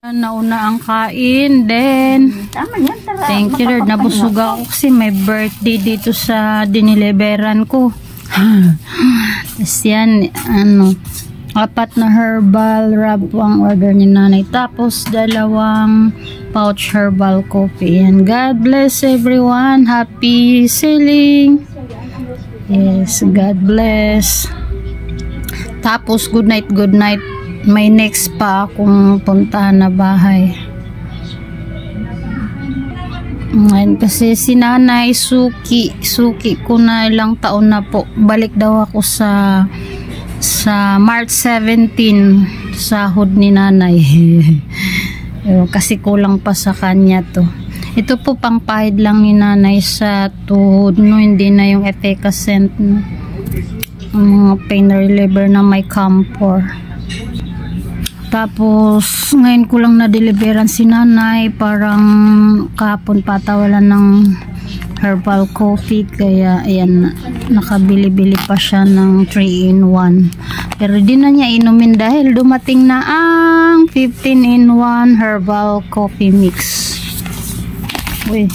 Nauna ang kain, then thank you Lord, nabusog ako kasi may birthday dito sa diniliberan ko. Tapos yan, 4 na herbal rub ang order ni nanay, tapos 2 pouch herbal coffee. And God bless everyone, happy selling. Yes, God bless. Tapos good night, may next pa akong puntahan na bahay. Ngayon kasi si nanay suki ko na ilang taon na po. Balik daw ako sa March 17 sahod ni nanay. Kasi kulang pa sa kanya to. Ito po pang pahid lang ni nanay sa tuhod, no, hindi na yung Efficascent, no. Mga pain reliever na may Camphor. Tapos ngayon ko lang na-deliveran si nanay, parang kahapon patawalan ng herbal coffee, kaya ayan, nakabili-bili pa siya ng 3-in-1, pero di na niya inumin dahil dumating na ang 15-in-1 herbal coffee mix. Uy.